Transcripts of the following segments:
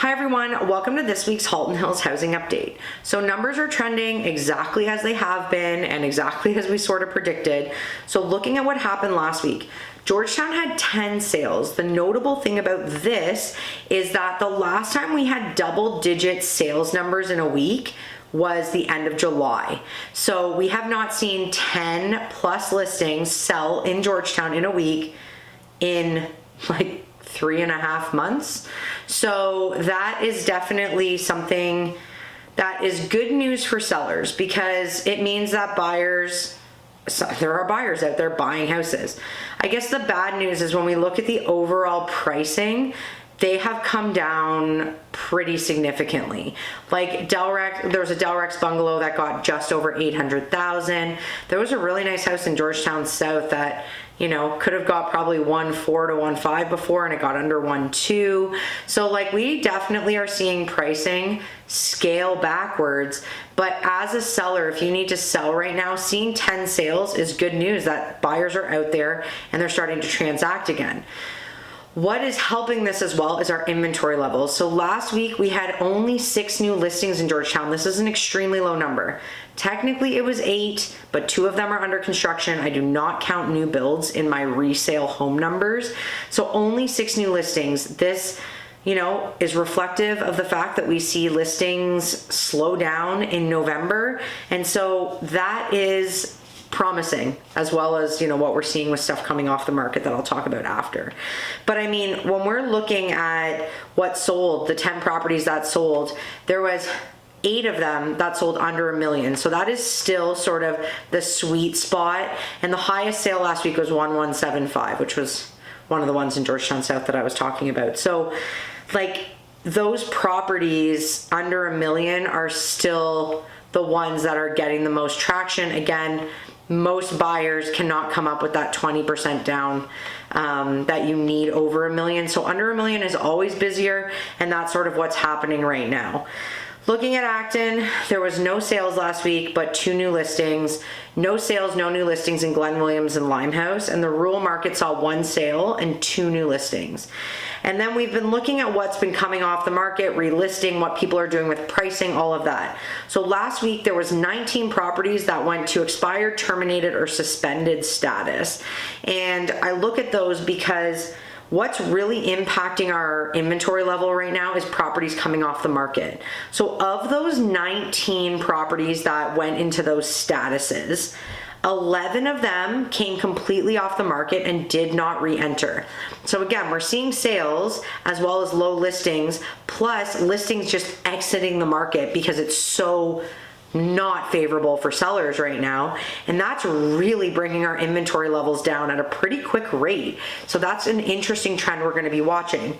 Hi everyone, welcome to this week's Halton Hills housing update. So numbers are trending exactly as they have been and exactly as we sort of predicted. So looking at what happened last week, Georgetown had 10 sales. The notable thing about this is that the last time we had double-digit sales numbers in a week was the end of July. So we have not seen 10 plus listings sell in Georgetown in a week in like 3.5 months. So that is definitely something that is good news for sellers, because it means that there are buyers out there buying houses. I guess the bad news is when we look at the overall pricing, they have come down pretty significantly. Like there was a Delrex bungalow that got just over $800,000. There was a really nice house in Georgetown South that, you know, could have got probably 1.4 to 1.5 before, and it got under 1.2. So like we definitely are seeing pricing scale backwards. But as a seller, if you need to sell right now, seeing 10 sales is good news that buyers are out there and they're starting to transact again. What is helping this as well is our inventory levels. So last week we had only 6 new listings in Georgetown. This is an extremely low number. Technically it was 8, but 2 of them are under construction. I do not count new builds in my resale home numbers. So only 6 new listings. This, you know, is reflective of the fact that we see listings slow down in November. And so that is promising, as well as, you know, what we're seeing with stuff coming off the market that I'll talk about after. But I mean, when we're looking at what sold, the 10 properties that sold, there was 8 of them that sold under $1 million. So that is still sort of the sweet spot. And the highest sale last week was 1175, which was one of the ones in Georgetown South that I was talking about. So like those properties under $1 million are still the ones that are getting the most traction. Again, most buyers cannot come up with that 20% down that you need over $1 million. So under $1 million is always busier, and that's sort of what's happening right now. Looking at Acton, there was no sales last week, but 2 new listings. No sales, no new listings in Glen Williams and Limehouse, and the rural market saw 1 sale and 2 new listings. And then we've been looking at what's been coming off the market, relisting, what people are doing with pricing, all of that. So last week there was 19 properties that went to expired, terminated, or suspended status. And I look at those because what's really impacting our inventory level right now is properties coming off the market. So of those 19 properties that went into those statuses, 11 of them came completely off the market and did not re-enter. So again, we're seeing sales as well as low listings, plus listings just exiting the market because it's so not favorable for sellers right now. And that's really bringing our inventory levels down at a pretty quick rate. So that's an interesting trend we're going to be watching.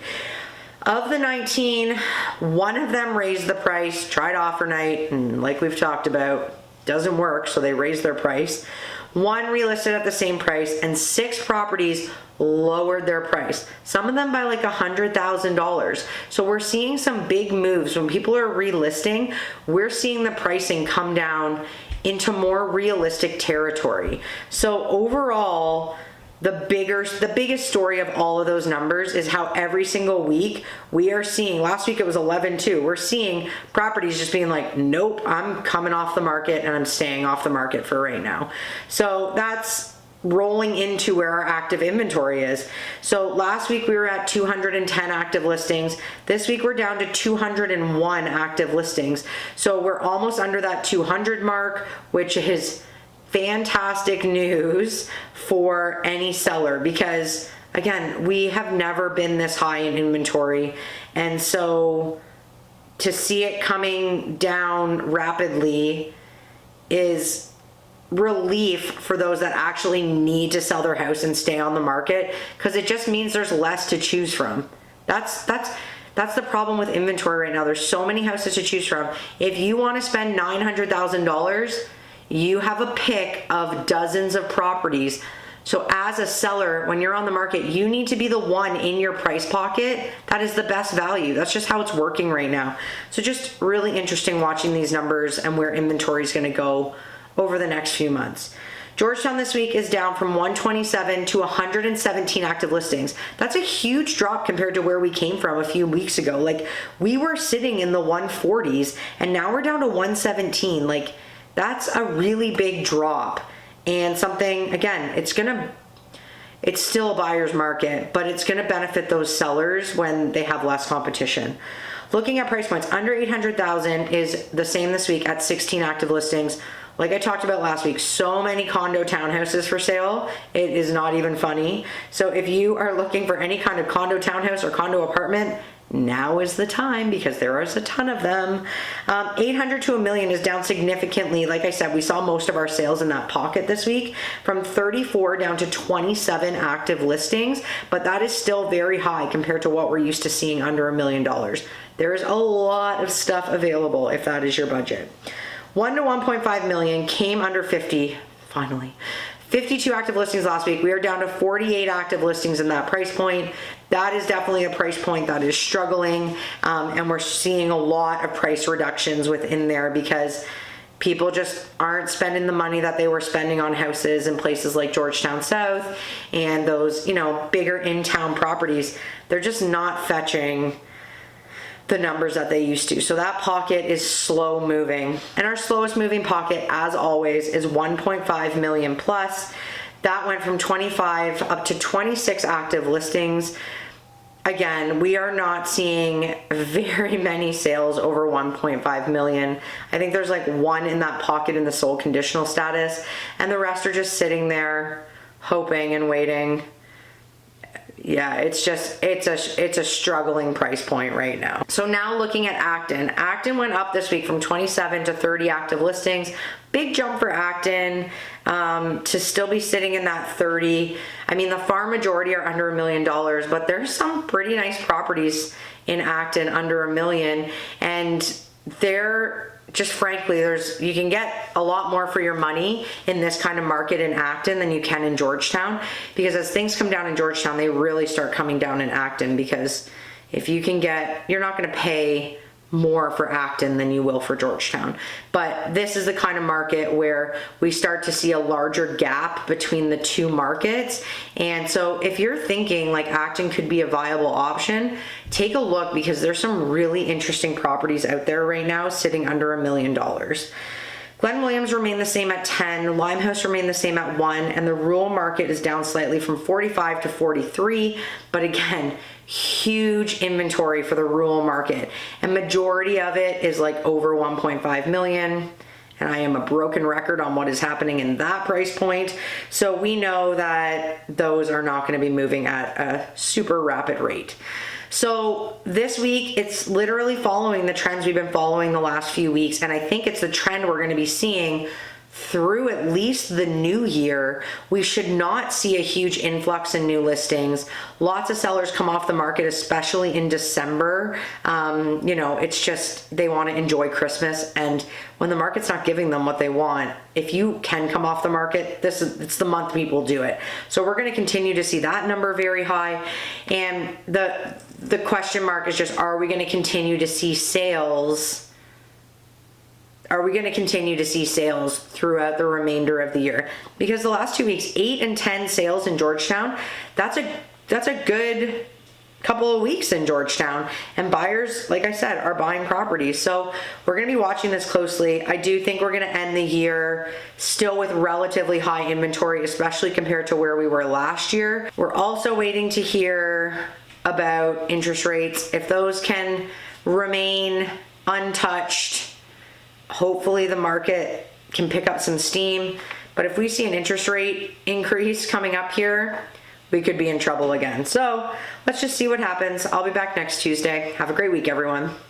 Of the 19, 1 of them raised the price, tried offer night, and like we've talked about, doesn't work, so they raised their price. 1 relisted at the same price, and 6 properties lowered their price, some of them by like $100,000. So we're seeing some big moves. When people are relisting, we're seeing the pricing come down into more realistic territory. So overall, the biggest story of all of those numbers is how every single week we are seeing, last week it was 11 too, we're seeing properties just being like, nope, I'm coming off the market and I'm staying off the market for right now. So that's rolling into where our active inventory is. So last week we were at 210 active listings. This week we're down to 201 active listings. So we're almost under that 200 mark, which is fantastic news for any seller, because again, we have never been this high in inventory. And so to see it coming down rapidly is relief for those that actually need to sell their house and stay on the market, because it just means there's less to choose from. That's the problem with inventory right now. There's so many houses to choose from. If you want to spend $900,000, you have a pick of dozens of properties. So as a seller, when you're on the market, you need to be the one in your price pocket that is the best value. That's just how it's working right now. So just really interesting watching these numbers and where inventory is going to go over the next few months. Georgetown this week is down from 127 to 117 active listings. That's a huge drop compared to where we came from a few weeks ago. Like, we were sitting in the 140s and now we're down to 117. Like, that's a really big drop. And something, again, it's still a buyer's market, but it's going to benefit those sellers when they have less competition. Looking at price points, under 800,000 is the same this week at 16 active listings. Like I talked about last week, so many condo townhouses for sale, it is not even funny. So if you are looking for any kind of condo townhouse or condo apartment, now is the time because there is a ton of them. 800 to $1 million is down significantly. Like I said, we saw most of our sales in that pocket this week, from 34 down to 27 active listings, but that is still very high compared to what we're used to seeing under $1 million. There is a lot of stuff available if that is your budget. 1 to 1.5 million came under 50, finally. 52 active listings last week. We are down to 48 active listings in that price point. That is definitely a price point that is struggling, and we're seeing a lot of price reductions within there because people just aren't spending the money that they were spending on houses in places like Georgetown South and those, bigger in-town properties. They're just not fetching the numbers that they used to. So that pocket is slow moving. And our slowest moving pocket, as always, is 1.5 million plus. That went from 25 up to 26 active listings. Again, we are not seeing very many sales over 1.5 million. I think there's like one in that pocket in the sold conditional status, and the rest are just sitting there hoping and waiting. Yeah, it's a struggling price point right now. So now looking at Acton. Acton went up this week from 27 to 30 active listings. Big jump for Acton to still be sitting in that 30. I mean, the far majority are under $1 million, but there's some pretty nice properties in Acton under $1 million, and they're just frankly, you can get a lot more for your money in this kind of market in Acton than you can in Georgetown, because as things come down in Georgetown, they really start coming down in Acton, because if you can you're not going to pay more for Acton than you will for Georgetown. But this is the kind of market where we start to see a larger gap between the two markets. And so if you're thinking like Acton could be a viable option, take a look, because there's some really interesting properties out there right now sitting under $1 million. Glen Williams remained the same at 10, Limehouse remained the same at 1, and the rural market is down slightly from 45 to 43, but again, huge inventory for the rural market, and majority of it is like over 1.5 million, and I am a broken record on what is happening in that price point, so we know that those are not going to be moving at a super rapid rate. So this week, it's literally following the trends we've been following the last few weeks, and I think it's the trend we're going to be seeing through at least the new year. We should not see a huge influx in new listings. Lots of sellers come off the market, especially in December. It's just they want to enjoy Christmas, and when the market's not giving them what they want, if you can come off the market, it's the month people do it. So we're going to continue to see that number very high, and the question mark is just, are we going to continue to see sales? Are we going to continue to see sales throughout the remainder of the year? Because the last 2 weeks, 8 and 10 sales in Georgetown, that's a good couple of weeks in Georgetown, and buyers, like I said, are buying properties. So we're going to be watching this closely. I do think we're going to end the year still with relatively high inventory, especially compared to where we were last year. We're also waiting to hear about interest rates. If those can remain untouched, hopefully the market can pick up some steam. But if we see an interest rate increase coming up here, we could be in trouble again. So let's just see what happens. I'll be back next Tuesday. Have a great week, everyone.